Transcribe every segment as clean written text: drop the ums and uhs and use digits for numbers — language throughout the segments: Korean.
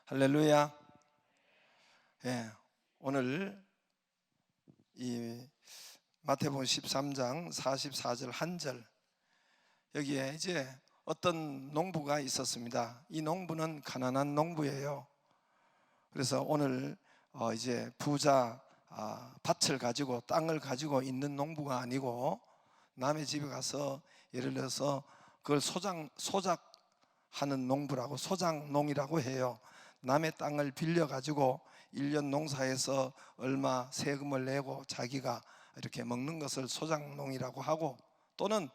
할렐루야. 예, 오늘 이 마태복음 13장 44절 한 절, 여기에 이제 어떤 농부가 있었습니다. 이 농부는 가난한 농부예요. 그래서 오늘 이제 부자 밭을 가지고 땅을 가지고 있는 농부가 아니고 남의 집에 가서 예를 들어서 그걸 소작하는 농부라고, 소작농이라고 해요. 남의 땅을 빌려 가지고 1년 농사해서 얼마 세금을 내고 자기가 이렇게 먹는 것을 소작농이라고 하고, 또는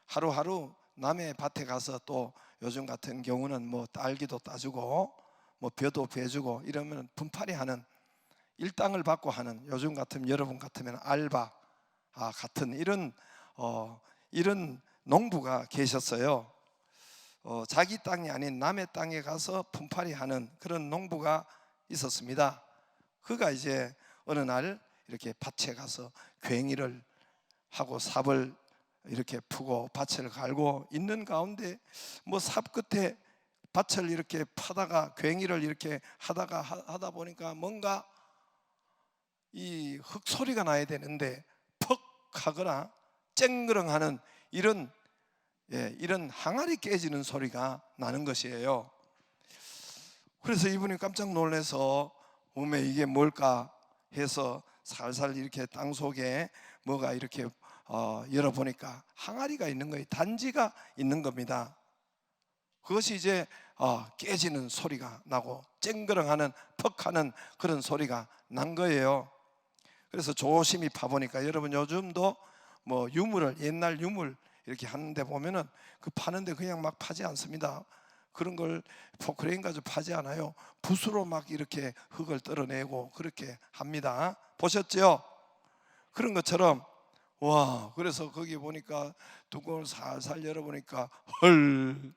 하루하루 남의 밭에 가서 또 요즘 같은 경우는 뭐 딸기도 따주고 뭐 벼도 베주고 이러면 분팔이 하는, 일당을 받고 하는, 요즘 같으면 여러분 같으면 알바 같은 이런 농부가 계셨어요. 자기 땅이 아닌 남의 땅에 가서 분팔이 하는 그런 농부가 있었습니다. 그가 이제 어느 날 이렇게 밭에 가서 괭이를 하고 삽을 이렇게 푸고 밭을 갈고 있는 가운데 뭐 삽 끝에 밭을 이렇게 파다가 괭이를 이렇게 하다 보니까 뭔가 이 흙 소리가 나야 되는데 퍽 하거나 쨍그렁하는 이런 항아리 깨지는 소리가 나는 것이에요. 그래서 이분이 깜짝 놀라서 몸에 이게 뭘까 해서 살살 이렇게 땅 속에 뭐가 이렇게 열어보니까 항아리가 있는 거예요. 단지가 있는 겁니다. 그것이 이제 깨지는 소리가 나고 쨍그렁하는 퍽하는 그런 소리가 난 거예요. 그래서 조심히 파보니까, 여러분 요즘도 뭐 유물을, 옛날 유물 이렇게 하는데 보면은 그 파는데 그냥 막 파지 않습니다. 그런 걸 포크레인 가지고 파지 않아요. 붓으로 막 이렇게 흙을 떨어내고 그렇게 합니다. 보셨죠? 그런 것처럼 그래서 거기 보니까 뚜껑을 살살 열어보니까 헐,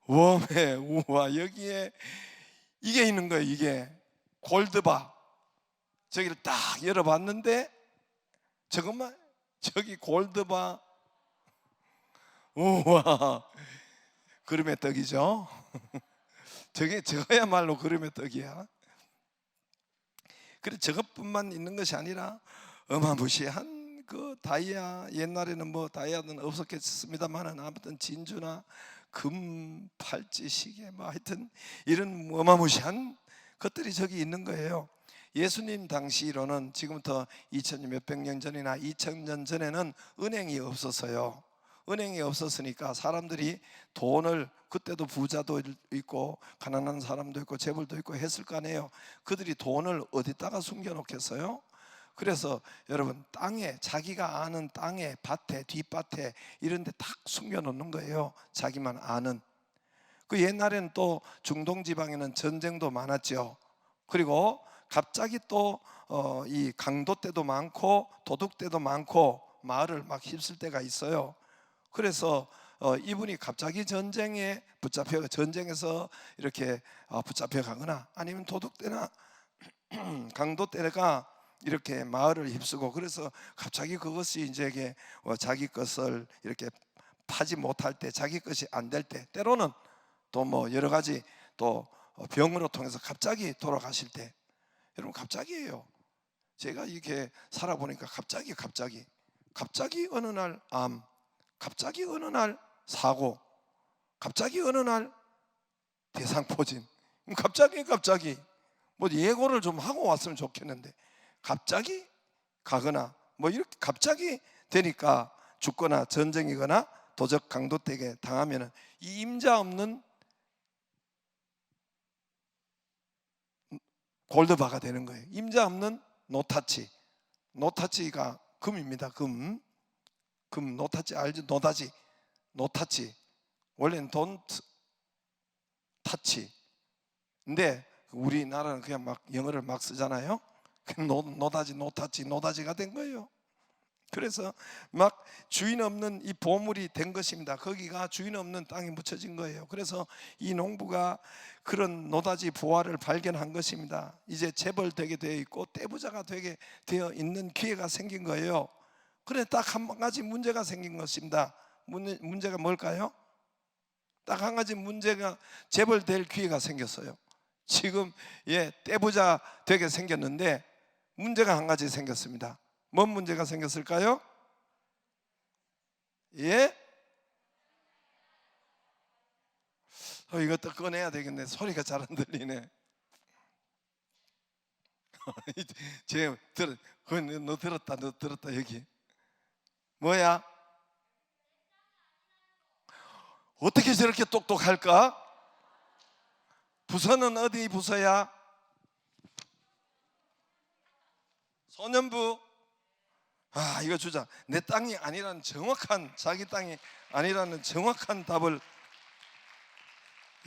웜에 우와, 여기에 이게 있는 거예요. 이게 골드바. 저기를 딱 열어봤는데 저것만, 저기 골드바, 우와, 그림의 떡이죠. 저거야말로 그림의 떡이야. 그래, 저것뿐만 있는 것이 아니라 어마무시한 그 다이아, 옛날에는 뭐 다이아는 없었겠습니다만은 아무튼 진주나 금, 팔찌, 시계, 뭐 하여튼 이런 어마무시한 것들이 저기 있는 거예요. 예수님 당시로는 지금부터 2000 몇백 년 전이나 2000년 전에는 은행이 없었어요. 은행이 없었으니까 사람들이 돈을, 그때도 부자도 있고 가난한 사람도 있고 재벌도 있고 했을 거 아니에요. 그들이 돈을 어디다가 숨겨놓겠어요? 그래서 여러분, 땅에, 자기가 아는 땅에, 밭에, 뒷밭에 이런 데 딱 숨겨놓는 거예요. 자기만 아는. 그 옛날에는 또 중동 지방에는 전쟁도 많았죠. 그리고 갑자기 또 이 강도 때도 많고 도둑 때도 많고 마을을 막 휩쓸 때가 있어요. 그래서 이분이 갑자기 전쟁에 붙잡혀, 전쟁에서 이렇게 붙잡혀 가거나 아니면 도둑 때나 강도 때가 이렇게 마을을 휩쓰고, 그래서 갑자기 그것이 이제 자기 것을 이렇게 파지 못할 때, 자기 것이 안 될 때, 때로는 또 뭐 여러 가지 또 병으로 통해서 갑자기 돌아가실 때, 여러분 갑자기예요. 제가 이렇게 살아보니까 갑자기 어느 날 암, 갑자기 어느 날 사고, 갑자기 어느 날 대상포진, 갑자기 뭐 예고를 좀 하고 왔으면 좋겠는데 갑자기 가거나 뭐 이렇게 갑자기 되니까, 죽거나 전쟁이거나 도적 강도에게 당하면은 이 임자 없는 골드바가 되는 거예요. 임자 없는 노타치. 노타치가 금입니다. 금 노타치 알죠? 노타치. 원래는 don't touch. 근데 우리나라는 그냥 막 영어를 막 쓰잖아요. 노다지가 된 거예요. 그래서 막 주인 없는 이 보물이 된 것입니다. 거기가 주인 없는 땅에 묻혀진 거예요. 그래서 이 농부가 그런 노다지 보화를 발견한 것입니다. 이제 재벌 되게 되어 있고 떼부자가 되게 되어 있는 기회가 생긴 거예요. 그런데 딱 한 가지 문제가 생긴 것입니다. 문제가 뭘까요? 딱 한 가지 문제가 재벌될 기회가 생겼어요. 지금 떼부자 되게 생겼는데 문제가 한 가지 생겼습니다. 뭔 문제가 생겼을까요? 이것도 꺼내야 되겠네. 소리가 잘 안 들리네. 너 들었다 여기. 뭐야? 어떻게 저렇게 똑똑할까? 부서는 어디 부서야? 소년부. 이거 주자. 내 땅이 아니라는 정확한, 자기 땅이 아니라는 정확한 답을.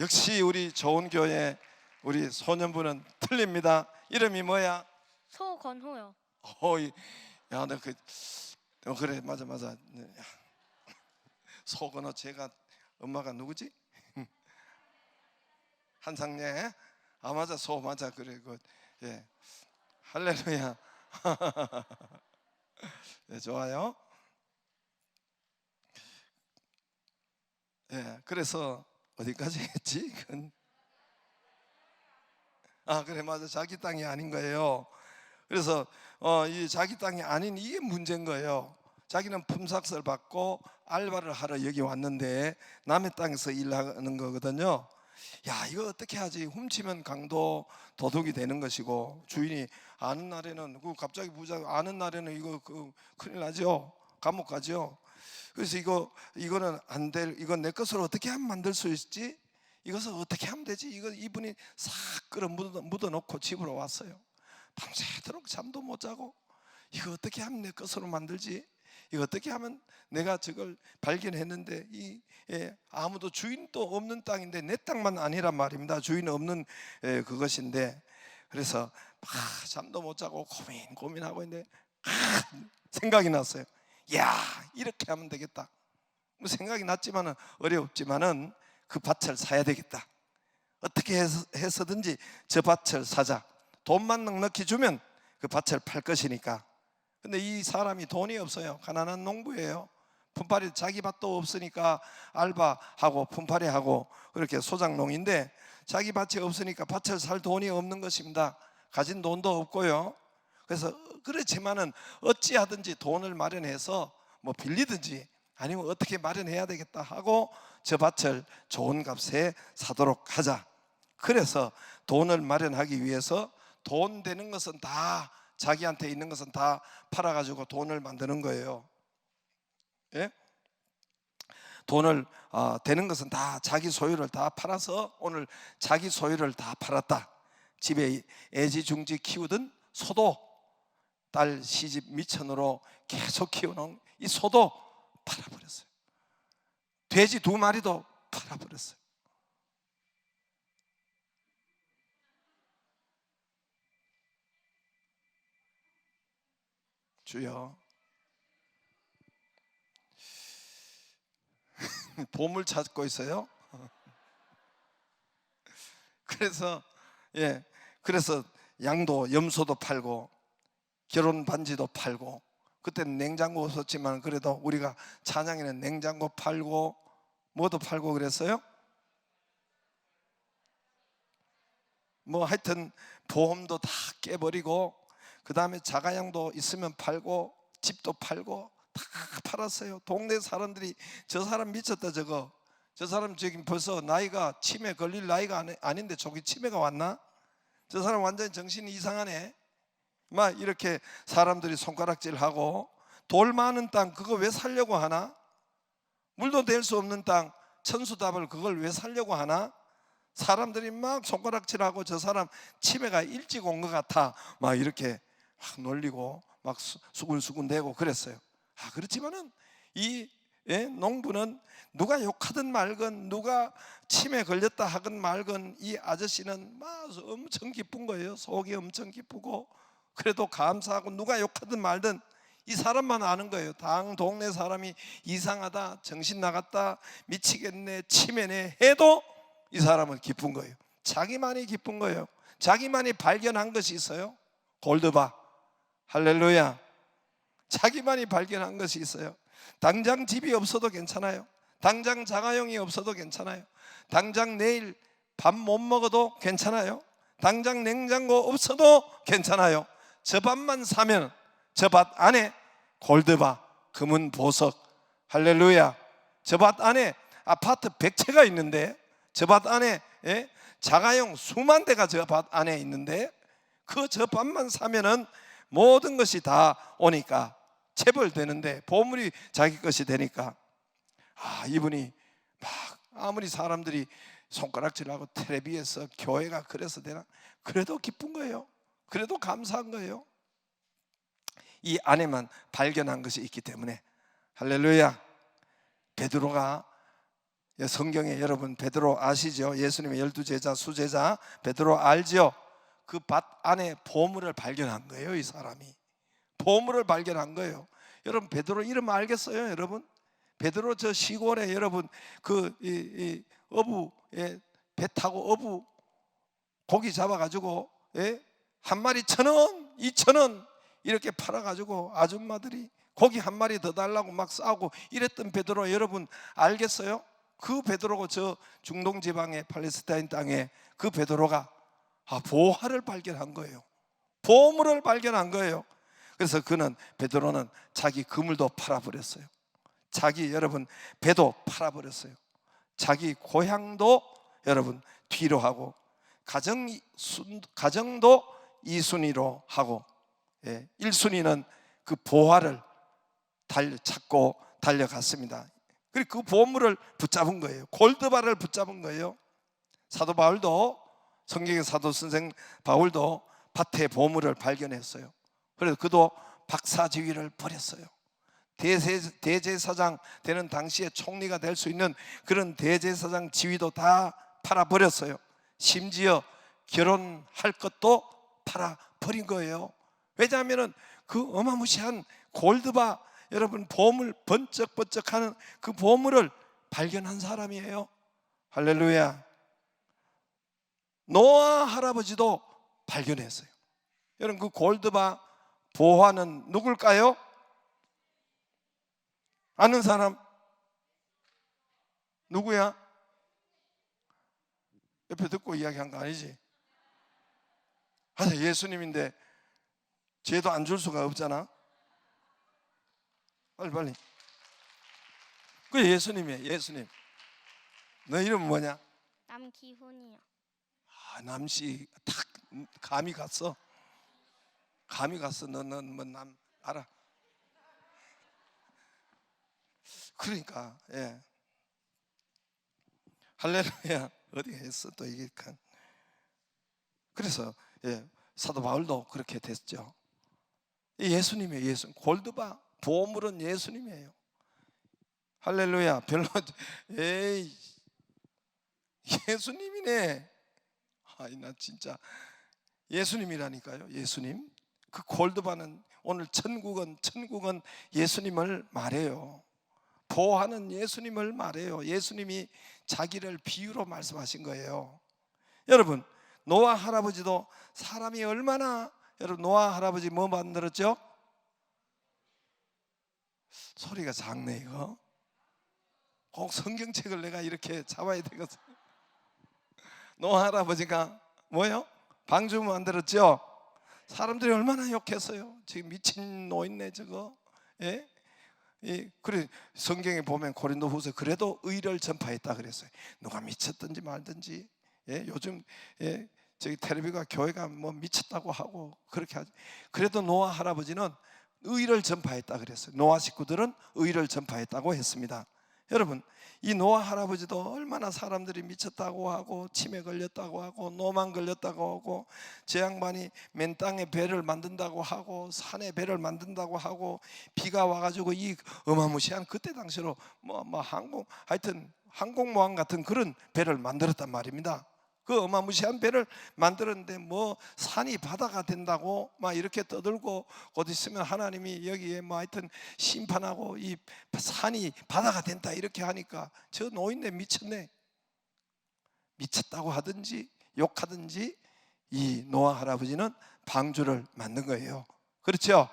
역시 우리 좋은 교회 우리 소년부는 틀립니다. 이름이 뭐야? 소건호요. 야, 너 그래, 맞아. 소건호. 제가 엄마가 누구지? 한상례. 맞아, 맞아. 그래, 할렐루야. 네, 좋아요. 그래서 어디까지 했지? 그래, 맞아. 자기 땅이 아닌 거예요. 그래서 이 자기 땅이 아닌 이게 문제인 거예요. 자기는 품삯을 받고 알바를 하러 여기 왔는데 남의 땅에서 일하는 거거든요. 이거 어떻게 하지? 훔치면 강도 도둑이 되는 것이고, 주인이 아는 날에는 갑자기 부자 아는 날에는 이거 큰일 나죠. 감옥 가죠. 그래서 이거는 안 될, 이건 내 것으로 어떻게 하면 만들 수 있지? 이것을 어떻게 하면 되지? 이분이 싹 끌어 묻어놓고 집으로 왔어요. 밤새도록 잠도 못 자고, 이거 어떻게 하면 내 것으로 만들지? 이거 어떻게 하면 내가 저걸 발견했는데 아무도 주인도 없는 땅인데, 내 땅만 아니란 말입니다. 주인 없는 그것인데, 그래서 막 잠도 못 자고 고민하고 있는데 생각이 났어요. 이렇게 하면 되겠다. 생각이 났지만은 어렵지만은 그 밭을 사야 되겠다. 어떻게 해서든지 저 밭을 사자. 돈만 넉넉히 주면 그 밭을 팔 것이니까. 근데 이 사람이 돈이 없어요. 가난한 농부예요. 품팔이, 자기 밭도 없으니까 알바하고 품팔이하고 그렇게 소작농인데, 자기 밭이 없으니까 밭을 살 돈이 없는 것입니다. 가진 돈도 없고요. 그래서 그렇지만은 어찌하든지 돈을 마련해서 빌리든지 아니면 어떻게 마련해야 되겠다 하고 저 밭을 좋은 값에 사도록 하자. 그래서 돈을 마련하기 위해서 돈 되는 것은 다, 자기한테 있는 것은 다 팔아가지고 돈을 만드는 거예요. 돈을 되는 것은 다 자기 소유를 다 팔아서 오늘 자기 소유를 다 팔았다. 집에 애지중지 키우던 소도, 딸 시집 미천으로 계속 키우는 이 소도 팔아버렸어요. 돼지 2마리도 팔아버렸어요. 주여, 보물 찾고 있어요. 그래서 양도, 염소도 팔고 결혼 반지도 팔고, 그때는 냉장고 없었지만 그래도 우리가 찬양에는 냉장고 팔고 뭐도 팔고 그랬어요. 하여튼 보험도 다 깨버리고, 그 다음에 자가양도 있으면 팔고 집도 팔고 다 팔았어요. 동네 사람들이 저 사람 미쳤다, 저 사람 저기 벌써 나이가 치매 걸릴 나이가 아닌데 저기 치매가 왔나? 저 사람 완전히 정신이 이상하네. 막 이렇게 사람들이 손가락질하고, 돌 많은 땅 그거 왜 살려고 하나? 물도 댈 수 없는 땅 천수답을 그걸 왜 살려고 하나? 사람들이 막 손가락질하고 저 사람 치매가 일찍 온 것 같아 막 이렇게 막 놀리고 막 수군수군대고 그랬어요. 그렇지만은 이 농부는 누가 욕하든 말건, 누가 치매 걸렸다 하건 말건, 이 아저씨는 막 엄청 기쁜 거예요. 속이 엄청 기쁘고, 그래도 감사하고, 누가 욕하든 말든 이 사람만 아는 거예요. 당 동네 사람이 이상하다, 정신 나갔다, 미치겠네, 치매네 해도 이 사람은 기쁜 거예요. 자기만이 기쁜 거예요. 자기만이 발견한 것이 있어요. 골드바. 할렐루야. 자기만이 발견한 것이 있어요. 당장 집이 없어도 괜찮아요. 당장 자가용이 없어도 괜찮아요. 당장 내일 밥 못 먹어도 괜찮아요. 당장 냉장고 없어도 괜찮아요. 저 밭만 사면 저 밭 안에 골드바, 금은 보석, 할렐루야. 저 밭 안에 아파트 100채가 있는데, 저 밭 안에 자가용 수만 대가 저 밭 안에 있는데, 그 저 밭만 사면은 모든 것이 다 오니까 체벌되는데, 보물이 자기 것이 되니까, 이분이 막 아무리 사람들이 손가락질하고 텔레비에서 교회가 그래서 되나, 그래도 기쁜 거예요. 그래도 감사한 거예요. 이 안에만 발견한 것이 있기 때문에. 할렐루야. 베드로가, 성경에 여러분 베드로 아시죠? 예수님의 12제자 수제자 베드로 알죠? 그 밭 안에 보물을 발견한 거예요. 이 사람이 보물을 발견한 거예요. 여러분 베드로 이름 알겠어요? 여러분 베드로 저 시골에 여러분 어부 배 타고 어부 고기 잡아가지고 한 마리 1,000원, 2,000원 이렇게 팔아가지고 아줌마들이 고기 한 마리 더 달라고 막 싸우고 이랬던 베드로 여러분 알겠어요? 그 베드로가 저 중동 지방의 팔레스타인 땅에 그 베드로가 보화를 발견한 거예요. 보물을 발견한 거예요. 그래서 베드로는 자기 그물도 팔아버렸어요. 자기 여러분 배도 팔아버렸어요. 자기 고향도 여러분 뒤로 하고 가정도 2순위로 하고 1순위는 그 보화를 찾고 달려갔습니다. 그리고 그 보물을 붙잡은 거예요. 골드바를 붙잡은 거예요. 사도 바울도, 성경의 사도 선생 바울도 밭에 보물을 발견했어요. 그래서 그도 박사지위를 버렸어요. 대제사장 되는 당시에 총리가 될 수 있는 그런 대제사장 지위도 다 팔아버렸어요. 심지어 결혼할 것도 팔아버린 거예요. 왜냐하면 그 어마무시한 골드바 여러분 보물 번쩍번쩍하는 그 보물을 발견한 사람이에요. 할렐루야. 노아 할아버지도 발견했어요. 여러분 그 골드바 보화는 누굴까요? 아는 사람? 누구야? 옆에 듣고 이야기한 거 아니지? 예수님인데 쟤도 안 줄 수가 없잖아. 빨리. 그 예수님이에요. 예수님. 너 이름 뭐냐? 남기훈이요. 남씨 딱 감이 갔어. 너는 뭐 남 알아. 그러니까 할렐루야. 어디 했어 또 이게. 그래서 사도 바울도 그렇게 됐죠. 예수님이에요. 예수. 골드바 보물은 예수님이에요. 할렐루야. 별로 예수님이네. 나 진짜 예수님이라니까요. 예수님. 그 골드바는 오늘 천국은 예수님을 말해요. 보화는 예수님을 말해요. 예수님이 자기를 비유로 말씀하신 거예요. 여러분 노아 할아버지도 사람이 얼마나, 여러분 노아 할아버지 뭐 만들었죠? 소리가 작네 이거. 꼭 성경책을 내가 이렇게 잡아야 되겠어. 노아 할아버지가 뭐요? 방주 만들었죠? 사람들이 얼마나 욕했어요. 지금 미친 노인네 저거. 그래 성경에 보면 고린도후서 그래도 의를 전파했다 그랬어요. 누가 미쳤든지 말든지. 요즘 저기 텔레비가 교회가 뭐 미쳤다고 하고 그렇게 하지. 그래도 노아 할아버지는 의를 전파했다 그랬어요. 노아 식구들은 의를 전파했다고 했습니다. 여러분 이 노아 할아버지도 얼마나 사람들이 미쳤다고 하고 치매 걸렸다고 하고 노만 걸렸다고 하고 저 양반이 맨 땅에 배를 만든다고 하고 산에 배를 만든다고 하고 비가 와가지고 이 어마무시한 그때 당시로 하여튼 항공모함 같은 그런 배를 만들었단 말입니다. 그 어마무시한 배를 만들었는데 뭐 산이 바다가 된다고 막 이렇게 떠들고 곧 있으면 하나님이 여기에 뭐 하여튼 심판하고 이 산이 바다가 된다 이렇게 하니까 저 노인네 미쳤네. 미쳤다고 하든지 욕하든지 이 노아 할아버지는 방주를 만든 거예요. 그렇죠?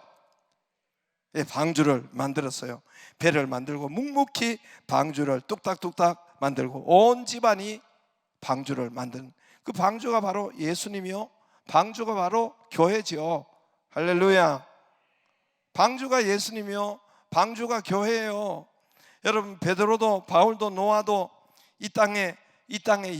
방주를 만들었어요. 배를 만들고 묵묵히 방주를 뚝딱뚝딱 만들고 온 집안이 방주를 만든, 그 방주가 바로 예수님이요, 방주가 바로 교회지요. 할렐루야. 방주가 예수님이요, 방주가 교회예요. 여러분, 베드로도 바울도 노아도 이 땅에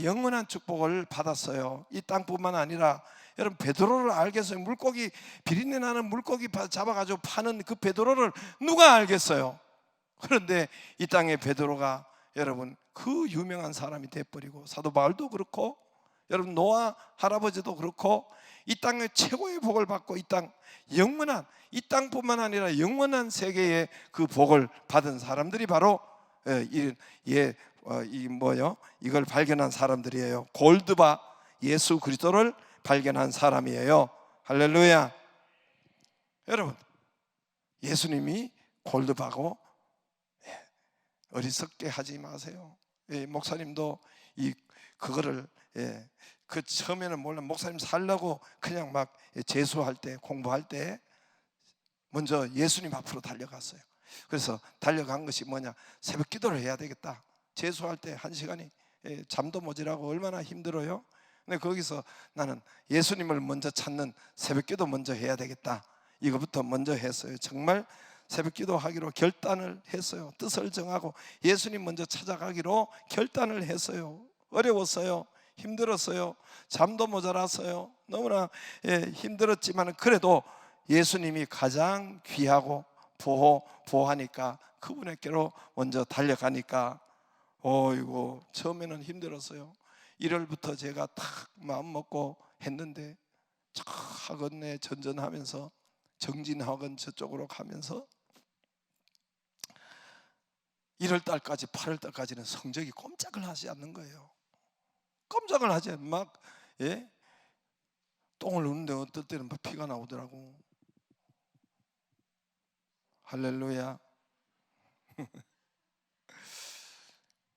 영원한 축복을 받았어요. 이 땅뿐만 아니라 여러분, 베드로를 알겠어요? 물고기, 비린내 나는 물고기 잡아가지고 파는 그 베드로를 누가 알겠어요? 그런데 이 땅에 베드로가 여러분 그 유명한 사람이 돼버리고, 사도 바울도 그렇고 여러분 노아 할아버지도 그렇고 이 땅의 최고의 복을 받고 이 땅 영원한, 이 땅뿐만 아니라 영원한 세계의 그 복을 받은 사람들이 바로 이걸 발견한 사람들이에요. 골드바, 예수 그리스도를 발견한 사람이에요. 할렐루야. 여러분, 예수님이 골드바고 어리석게 하지 마세요. 목사님도 그거를 그 처음에는 몰라, 목사님 살려고 그냥 막 재수할 때, 공부할 때 먼저 예수님 앞으로 달려갔어요. 그래서 달려간 것이 뭐냐, 새벽 기도를 해야 되겠다. 재수할 때 1시간이 잠도 모자라고 얼마나 힘들어요. 근데 거기서 나는 예수님을 먼저 찾는 새벽 기도 먼저 해야 되겠다, 이거부터 먼저 했어요. 정말 새벽 기도하기로 결단을 했어요. 뜻을 정하고 예수님 먼저 찾아가기로 결단을 했어요. 어려웠어요. 힘들었어요. 잠도 모자랐어요. 너무나 힘들었지만 그래도 예수님이 가장 귀하고 보호하니까 그분에게로 먼저 달려가니까 이거 처음에는 힘들었어요. 1월부터 제가 탁 마음 먹고 했는데 저 학원에 전전하면서 정진학원 저쪽으로 가면서 1월달까지 8월달까지는 성적이 꼼짝을 하지 않는 거예요. 꼼짝을 하지 않는, 막 똥을 누는데 어떨 때는 막 피가 나오더라고. 할렐루야.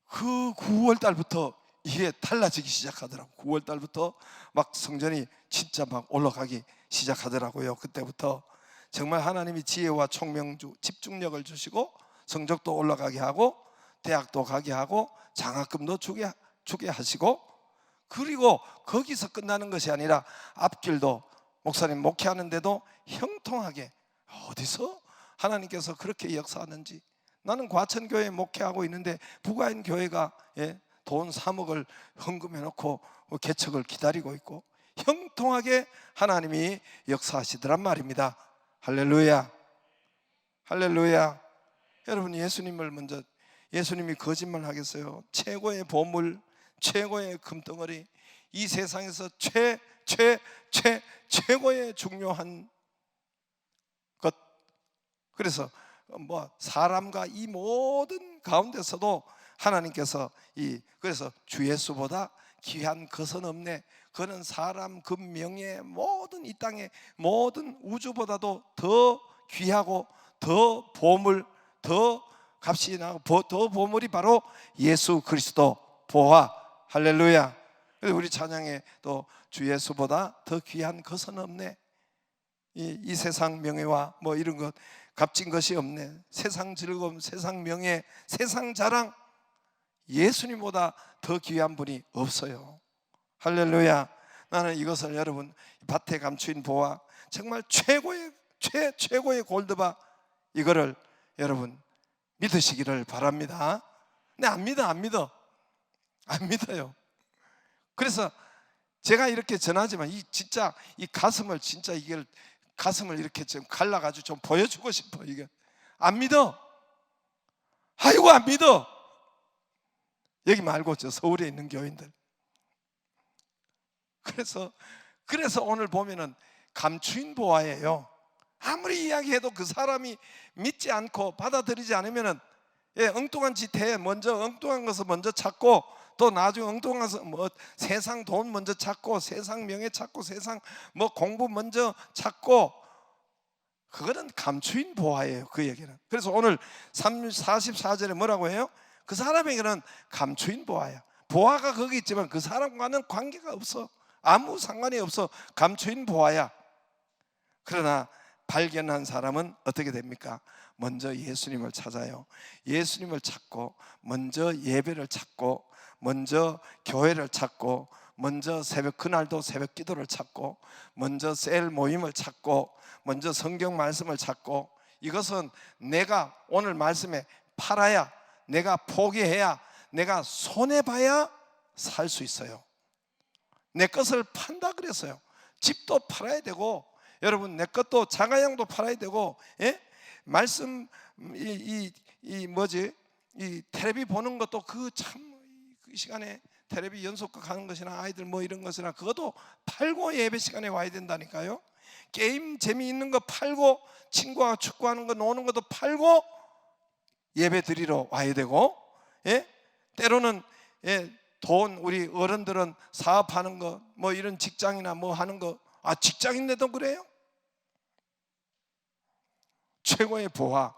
그 9월달부터 이게 달라지기 시작하더라고. 9월달부터 막 성전이 진짜 막 올라가기 시작하더라고요. 그때부터 정말 하나님이 지혜와 총명, 집중력을 주시고 성적도 올라가게 하고 대학도 가게 하고 장학금도 주게 하시고, 그리고 거기서 끝나는 것이 아니라 앞길도, 목사님 목회하는데도 형통하게, 어디서 하나님께서 그렇게 역사하는지. 나는 과천교회에 목회하고 있는데 부가인 교회가 돈 3억을 헌금해 놓고 개척을 기다리고 있고 형통하게 하나님이 역사하시더란 말입니다. 할렐루야. 할렐루야. 여러분, 예수님이 거짓말 하겠어요? 최고의 보물, 최고의 금덩어리, 이 세상에서 최고의 중요한 것. 그래서 사람과 이 모든 가운데서도 하나님께서 그래서 주 예수보다 귀한 것은 없네. 그는 사람, 금, 명예, 모든 이 땅의 모든 우주보다도 더 귀하고 더 보물, 더 값이 나고 더 보물이 바로 예수 그리스도 보화. 할렐루야. 그래서 우리 찬양에 또 주 예수보다 더 귀한 것은 없네. 이 세상 명예와 이런 것 값진 것이 없네. 세상 즐거움, 세상 명예, 세상 자랑, 예수님보다 더 귀한 분이 없어요. 할렐루야. 나는 이것을 여러분, 밭에 감추인 보화, 정말 최고의 골드바, 이거를 여러분 믿으시기를 바랍니다. 근데 안 믿어요. 그래서 제가 이렇게 전하지만 진짜 이 가슴을, 진짜 이걸 가슴을 이렇게 좀 갈라가지고 좀 보여주고 싶어. 이게 안 믿어. 아이고, 안 믿어. 여기 말고 저 서울에 있는 교인들. 그래서 오늘 보면은 감추인 보화예요. 아무리 이야기해도 그 사람이 믿지 않고 받아들이지 않으면은 엉뚱한 짓 해. 먼저 엉뚱한 것을 먼저 찾고, 또 나중에 엉뚱한 것을 세상 돈 먼저 찾고, 세상 명예 찾고, 세상 공부 먼저 찾고, 그거는 감추인 보화예요. 그 얘기는. 그래서 오늘 44절에 뭐라고 해요? 그 사람에게는 감추인 보화야. 보화가 거기 있지만 그 사람과는 관계가 없어. 아무 상관이 없어. 감추인 보화야. 그러나 발견한 사람은 어떻게 됩니까? 먼저 예수님을 찾아요. 예수님을 찾고 먼저 예배를 찾고 먼저 교회를 찾고 먼저 그날도 새벽 기도를 찾고 먼저 셀 모임을 찾고 먼저 성경 말씀을 찾고, 이것은 내가 오늘 말씀에 팔아야, 내가 포기해야, 내가 손해봐야 살 수 있어요. 내 것을 판다 그랬어요. 집도 팔아야 되고, 여러분 내 것도 자가용도 팔아야 되고, 예? 말씀 이 텔레비 보는 것도 그 시간에 텔레비 연속극 하는 것이나 아이들 뭐 이런 것이나 그것도 팔고 예배 시간에 와야 된다니까요. 게임 재미있는 거 팔고, 친구와 축구하는 거 노는 것도 팔고 예배 드리러 와야 되고, 예? 때로는 돈, 우리 어른들은 사업하는 거 뭐 이런 직장이나 뭐 하는 거, 직장인데도 그래요? 최고의 보화,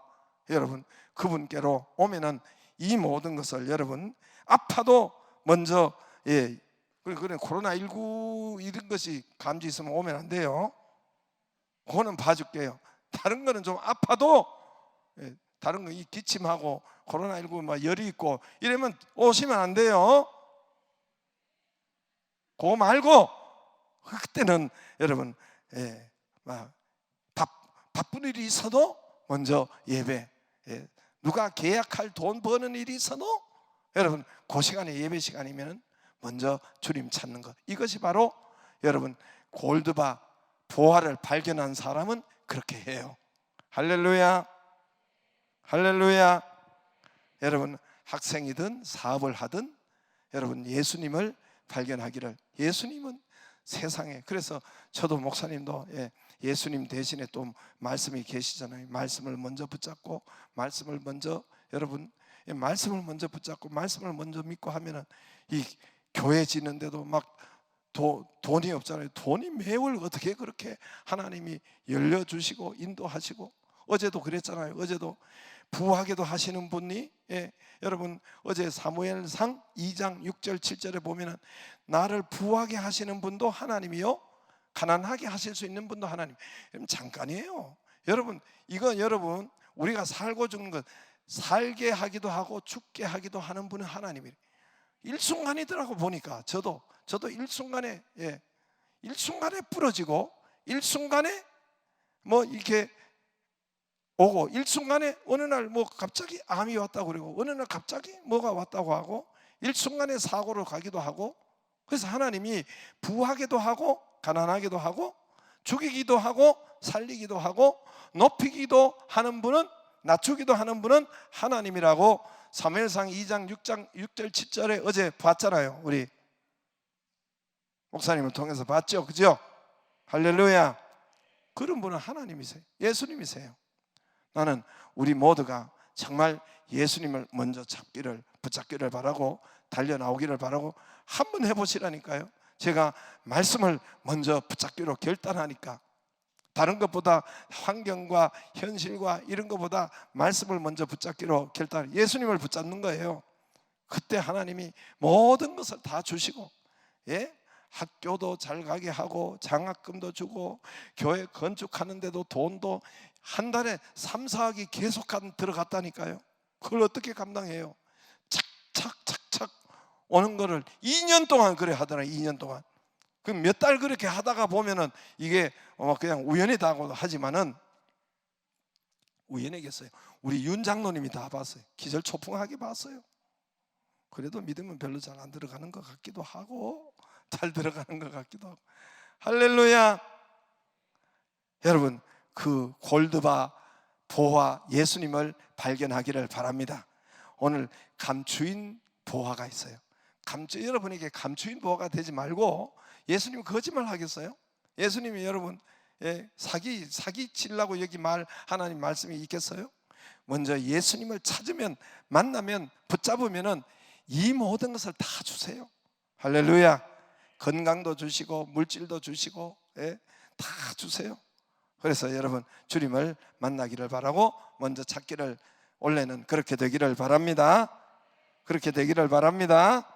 여러분 그분께로 오면은 이 모든 것을, 여러분 아파도 먼저, 그래 코로나19 이런 것이 감지 있으면 오면 안 돼요. 그거는 봐줄게요. 다른 거는 좀 아파도, 다른 거 이 기침하고 코로나19 막 열이 있고 이러면 오시면 안 돼요. 그거 말고 그때는 여러분 바쁜 일이 있어도 먼저 예배, 누가 계약할 돈 버는 일이 있어도 여러분 그 시간에 예배 시간이면 먼저 주님 찾는 것, 이것이 바로 여러분 골드바 보화를 발견한 사람은 그렇게 해요. 할렐루야, 할렐루야. 여러분 학생이든 사업을 하든 여러분 예수님을 발견하기를. 예수님은 세상에, 그래서 저도 목사님도 예수님 대신에 또 말씀이 계시잖아요. 말씀을 먼저 붙잡고, 말씀을 먼저, 여러분 말씀을 먼저 붙잡고 말씀을 먼저 믿고 하면은 이 교회 짓는데도 막 돈이 없잖아요. 돈이 매월 어떻게 그렇게 하나님이 열려주시고 인도하시고, 어제도 그랬잖아요. 어제도 부하게도 하시는 분이, 여러분 어제 사무엘상 2장 6절 7절에 보면은 나를 부하게 하시는 분도 하나님이요, 가난하게 하실 수 있는 분도 하나님. 잠깐이에요. 여러분 이거, 여러분 우리가 살고 죽는 것, 살게 하기도 하고 죽게 하기도 하는 분은 하나님이에요. 일순간이더라고 보니까 저도 일순간에, 일순간에 부러지고, 일순간에 뭐 이렇게 오고, 일순간에 어느 날 뭐 갑자기 암이 왔다고 그러고, 어느 날 갑자기 뭐가 왔다고 하고, 일순간에 사고로 가기도 하고. 그래서 하나님이 부하게도 하고 가난하게도 하고 죽이기도 하고 살리기도 하고 높이기도 하는 분은, 낮추기도 하는 분은 하나님이라고 사무엘상 2장 6절 7절에 어제 봤잖아요. 우리 목사님을 통해서 봤죠, 그죠? 할렐루야. 그런 분은 하나님이세요. 예수님이세요. 나는 우리 모두가 정말 예수님을 먼저 붙잡기를 바라고, 달려나오기를 바라고. 한번 해보시라니까요. 제가 말씀을 먼저 붙잡기로 결단하니까, 다른 것보다 환경과 현실과 이런 것보다 말씀을 먼저 붙잡기로 결단, 예수님을 붙잡는 거예요. 그때 하나님이 모든 것을 다 주시고, 학교도 잘 가게 하고 장학금도 주고 교회 건축하는데도 돈도 한 달에 3, 4억이 계속 들어갔다니까요. 그걸 어떻게 감당해요? 착착착착 오는 거를 2년 동안 그래 하더라고요. 2년 동안. 그럼 몇 달 그렇게 하다가 보면은 이게 그냥 우연이다고 하지만은, 우연이겠어요? 우리 윤 장로님이 다 봤어요. 기절초풍하게 봤어요. 그래도 믿음은 별로 잘 안 들어가는 것 같기도 하고 잘 들어가는 것 같기도 하고. 할렐루야. 여러분 그 골드바 보화 예수님을 발견하기를 바랍니다. 오늘 감추인 보화가 있어요. 여러분에게 감추인 보화가 되지 말고, 예수님 거짓말 하겠어요? 예수님이 여러분 사기 치려고 여기 하나님 말씀이 있겠어요? 먼저 예수님을 찾으면, 만나면, 붙잡으면은 이 모든 것을 다 주세요. 할렐루야. 건강도 주시고 물질도 주시고, 다 주세요. 그래서 여러분 주님을 만나기를 바라고 먼저 찾기를, 원래는 그렇게 되기를 바랍니다. 그렇게 되기를 바랍니다.